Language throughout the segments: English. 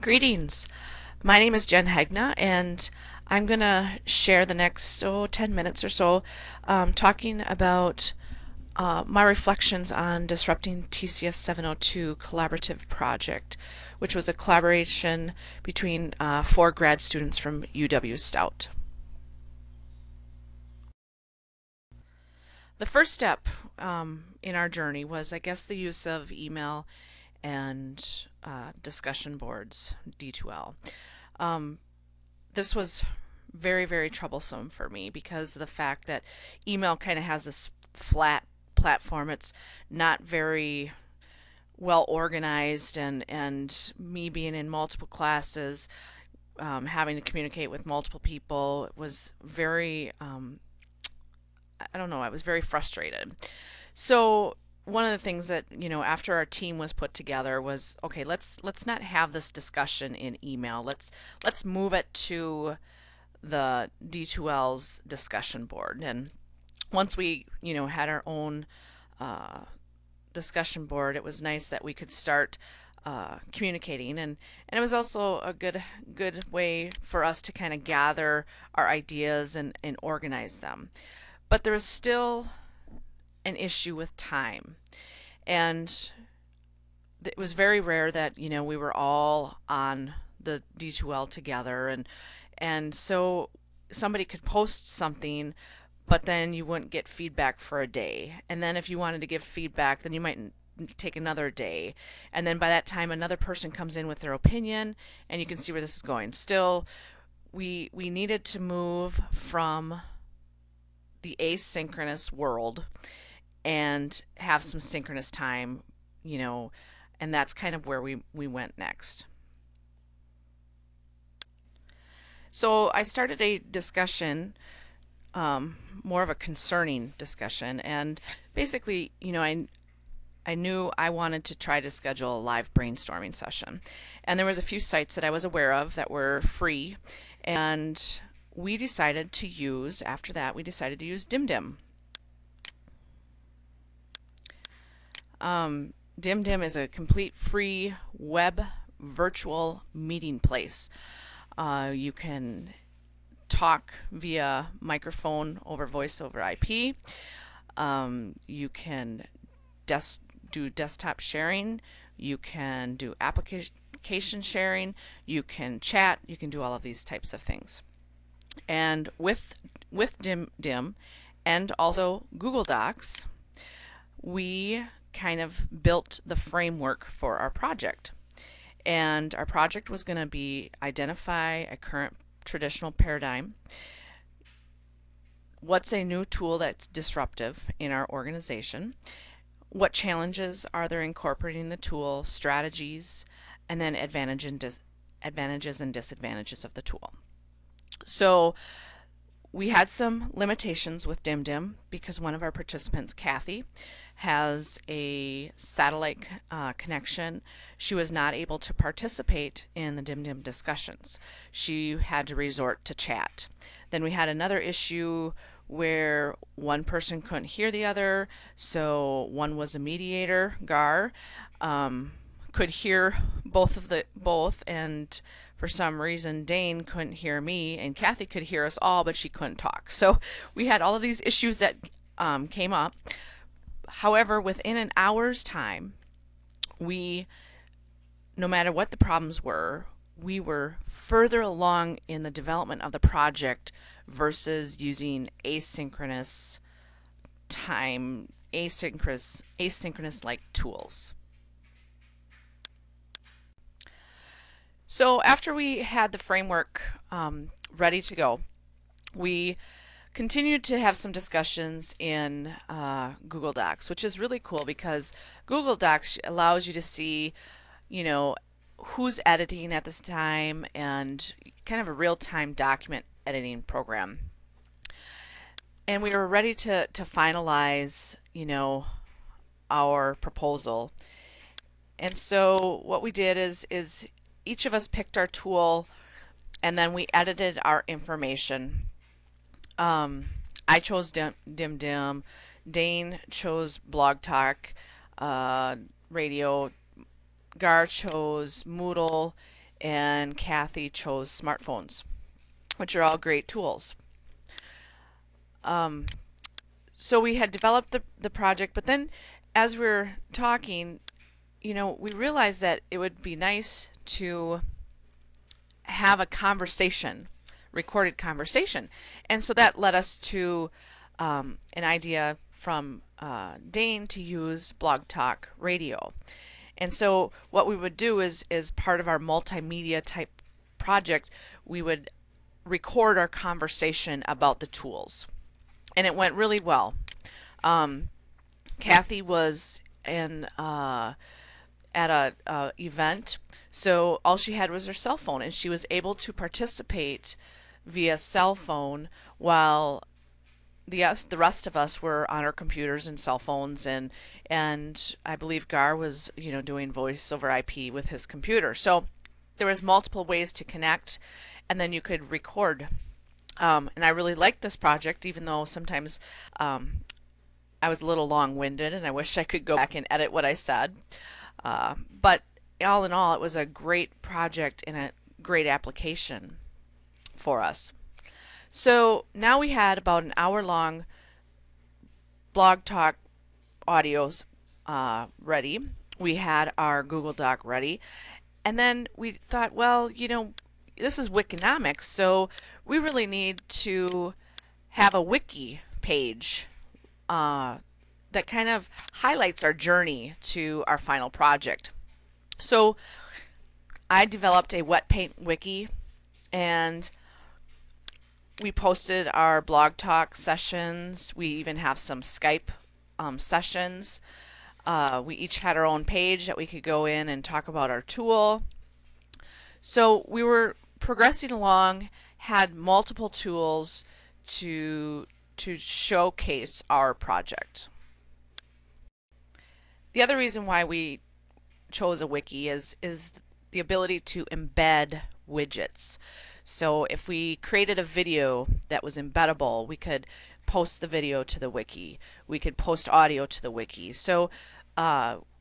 Greetings. My name is Jen Hegna, and I'm going to share the next 10 minutes or so talking about my reflections on disrupting TCS702 collaborative project, which was a collaboration between 4 grad students from UW-Stout. The first step in our journey was, I guess, the use of email and discussion boards, D2L. Um, this was very, very troublesome for me because of the fact that email kind of has this flat platform. It's not very well organized, and me being in multiple classes, having to communicate with multiple people was very, I don't know, I was very frustrated. So one of the things that, after our team was put together was, okay, let's not have this discussion in email. Let's move it to the D2L's discussion board. And once we, had our own discussion board, it was nice that we could start communicating, and it was also a good way for us to kind of gather our ideas and organize them. But there was still an issue with time, and it was very rare that we were all on the D2L together, and so somebody could post something, but then you wouldn't get feedback for a day. And then if you wanted to give feedback, then you might take another day. And then by that time, another person comes in with their opinion, and you can see where this is going. Still, we needed to move from the asynchronous world and have some synchronous time, and that's kind of where we went next. So I started a discussion, more of a concerning discussion, and basically, I knew I wanted to try to schedule a live brainstorming session. And there was a few sites that I was aware of that were free, and after that, we decided to use DimDim. DimDim is a complete free web virtual meeting place. You can talk via microphone over voice over IP. You can do desktop sharing. You can do application sharing. You can chat. You can do all of these types of things. And with DimDim and also Google Docs, we kind of built the framework for our project. And our project was going to be identify a current traditional paradigm. What's a new tool that's disruptive in our organization? What challenges are there incorporating the tool, strategies, and then advantages and disadvantages of the tool. So we had some limitations with DimDim because one of our participants, Kathy, has a satellite connection. She was not able to participate in the DimDim discussions. She had to resort to chat. Then we had another issue where one person couldn't hear the other, so one was a mediator, Gar, could hear both, and for some reason Dane couldn't hear me, and Kathy could hear us all, but she couldn't talk. So we had all of these issues that came up. However, within an hour's time, no matter what the problems were, we were further along in the development of the project versus using asynchronous like tools. So after we had the framework ready to go, we continued to have some discussions in Google Docs, which is really cool because Google Docs allows you to see, who's editing at this time, and kind of a real-time document editing program. And we were ready to finalize, our proposal. And so what we did is each of us picked our tool, and then we edited our information. I chose DimDim. Dane chose Blog Talk Radio. Gar chose Moodle, and Kathy chose smartphones, which are all great tools. So we had developed the project, but then as we were talking, we realized that it would be nice to have a conversation, recorded conversation. And so that led us to an idea from Dane to use Blog Talk Radio. And so what we would do is part of our multimedia type project, we would record our conversation about the tools. And it went really well. Kathy was at a event, so all she had was her cell phone, and she was able to participate via cell phone while the rest of us were on our computers and cell phones, and I believe Gar was doing voice over IP with his computer. So there was multiple ways to connect, and then you could record. And I really liked this project, even though sometimes I was a little long-winded, and I wish I could go back and edit what I said. But all in all, it was a great project and a great application for us. So now we had about an hour-long Blog Talk audios ready. We had our Google Doc ready. And then we thought, well, this is Wikinomics, so we really need to have a wiki page that kind of highlights our journey to our final project. So I developed a wet paint wiki, and we posted our Blog Talk sessions. We even have some Skype sessions. We each had our own page that we could go in and talk about our tool. So we were progressing along, had multiple tools to showcase our project. The other reason why we chose a wiki is the ability to embed widgets. So if we created a video that was embeddable, we could post the video to the wiki. We could post audio to the wiki. So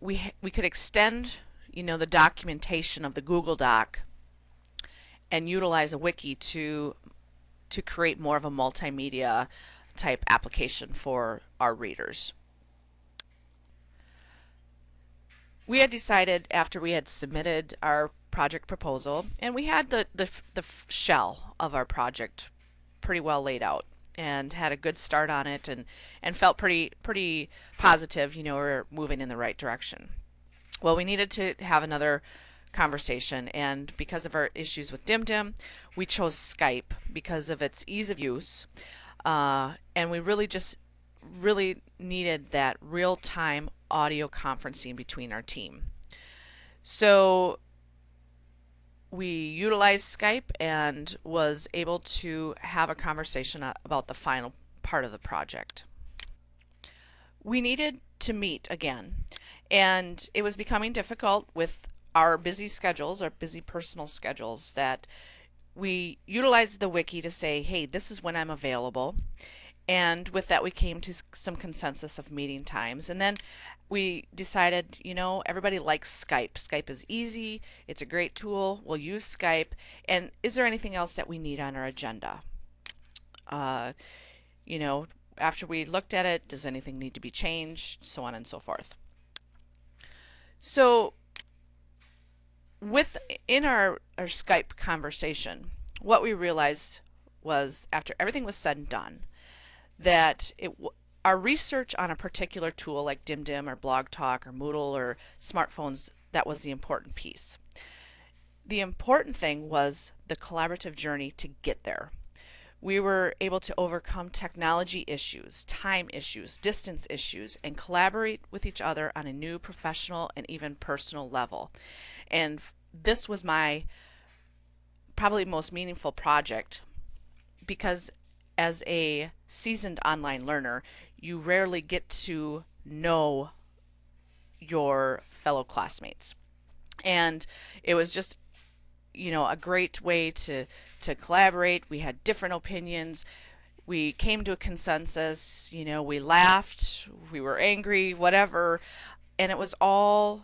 we could extend the documentation of the Google Doc and utilize a wiki to create more of a multimedia type application for our readers. We had decided after we had submitted our project proposal, and we had the shell of our project pretty well laid out and had a good start on it, and felt pretty positive, we're moving in the right direction. Well, we needed to have another conversation, and because of our issues with DimDim, we chose Skype because of its ease of use, and we really needed that real-time audio conferencing between our team. So we utilized Skype and was able to have a conversation about the final part of the project. We needed to meet again, and it was becoming difficult with our busy schedules, our busy personal schedules, that we utilized the wiki to say, hey, this is when I'm available. And with that, we came to some consensus of meeting times. And then we decided, everybody likes Skype. Skype is easy. It's a great tool. We'll use Skype. And is there anything else that we need on our agenda? After we looked at it, does anything need to be changed? So on and so forth. So in our Skype conversation, what we realized was, after everything was said and done, that our research on a particular tool like DimDim or Blog Talk or Moodle or smartphones, that was the important piece. The important thing was the collaborative journey to get there. We were able to overcome technology issues, time issues, distance issues, and collaborate with each other on a new professional and even personal level. And this was my probably most meaningful project, because as a seasoned online learner, you rarely get to know your fellow classmates. And it was just, a great way to collaborate. We had different opinions. We came to a consensus, we laughed, we were angry, whatever. And it was all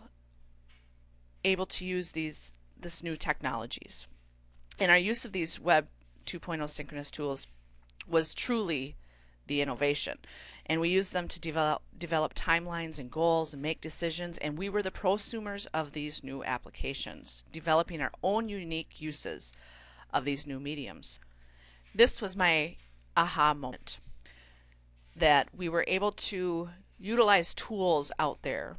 able to use these this new technologies. And our use of these Web 2.0 synchronous tools was truly the innovation. And we used them to develop timelines and goals and make decisions, and we were the prosumers of these new applications, developing our own unique uses of these new mediums. This was my aha moment, that we were able to utilize tools out there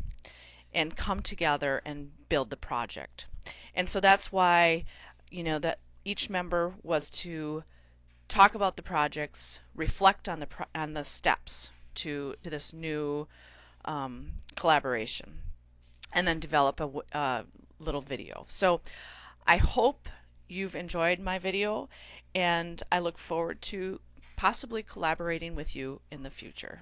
and come together and build the project. And so that's why, that each member was to talk about the projects, reflect on the steps to this new collaboration, and then develop a little video. So I hope you've enjoyed my video, and I look forward to possibly collaborating with you in the future.